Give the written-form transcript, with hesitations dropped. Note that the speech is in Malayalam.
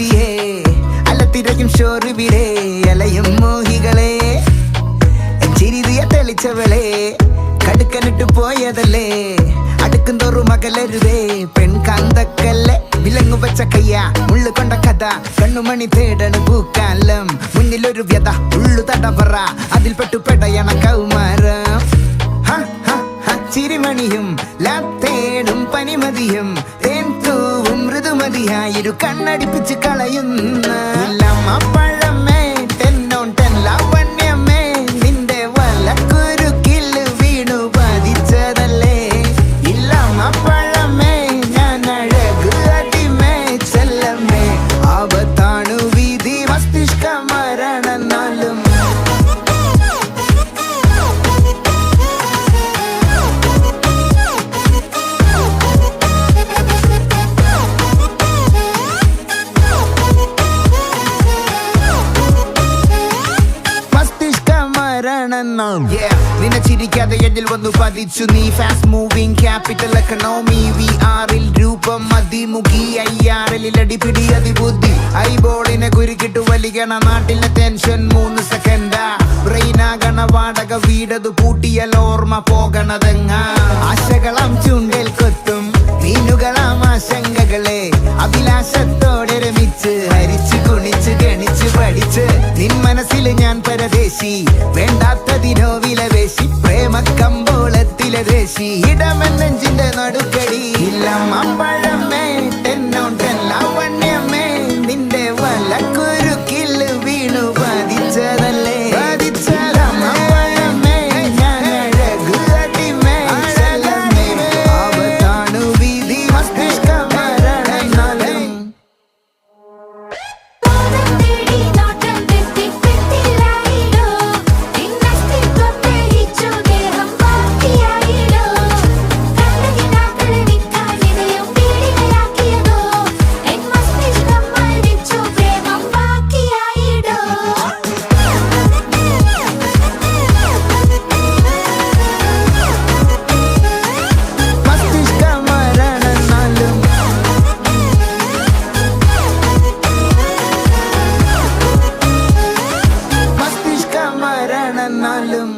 മതിയേ അലത്തിരയും ഷോറുവിടെ അലയും മോഹികളെ ചിരിതിയ തെളിച്ചവളെ കടുക്കനിട്ട് പോയതല്ലേ അടുക്കും തോറും മകലരുതേ പെൺകാന്തക്കല്ലേ വിലങ്ങു വെച്ച കയ്യ മുള്ളു കൊണ്ട കഥ കണ്ണുമണി തേടണ് പൂക്കാലം മുന്നിലൊരു വ്യത ഉള്ളു തടവറ അതിൽ പെട്ടുപെടയണ കൗമാരം ചിരിമണിയും ലാത്തേടും പനിമതിയും തേൻ തൂവും മൃദുമതിയായൊരു കണ്ണടിപ്പിച്ച് കളയുന്ന പഴമേ ടെന്നോൺ ടെൻ ലാവണ്യമേ നിന്റെ വലക്കുരുക്കിൽ വീണു പതിച്ചതല്ലേ ഇല്ലമ്മ പഴമേ ഞാൻ അഴക് അടിമേ ചെല്ലമ്മേ ആപത്താണു വീതി മസ്തിഷ്ക മരണമെന്നാലും നിന്നെ ചിരിക്കാതെ എന്നിൽ വന്നു പതിച്ചു നീ ഫാസ്റ്റ് മൂവിങ് ക്യാപിറ്റൽ എക്കണോമി VR-ൽ രൂപം അതിമുഖി IRL-ൽ അടിപിടി അതിബുദ്ധി ഐബോളിനെ കുരുക്കിട്ടു വലികണ നാട്ടിലെ ടെൻഷൻ 3 സെക്കൻഡാ ബ്രെയിനാകണ വാടക വീടതു പൂട്ടിയാൽ ഓർമ്മ പോകണതെങ്ങ ആശകളാം ചുണ്ടൽ കൊത്തും മീനുകളാം ആശങ്കകളെ അഭിലാഷത്തോടെ രമിച്ച് ഹരിച്ചു കുണിച്ച് ഗണിച്ച് പഠിച്ച് നിൻ മനസ്സിൽ ഞാൻ പരദേശി വേണ്ടാത്തതിനോ വിലവേശി പ്രേമ കമ്പോളത്തിലെ ദേശി ഇടമെന്നെഞ്ചിന്റെ നടുക്കടി ഇല്ലമ്മ പഴമേ ടെന്നോൺ ടെൻ ലാവണ്യമേ നിന്റെ വലക്കുരുക്കിൽ വീണു പതിച്ചതല്ലേ മരണനാലും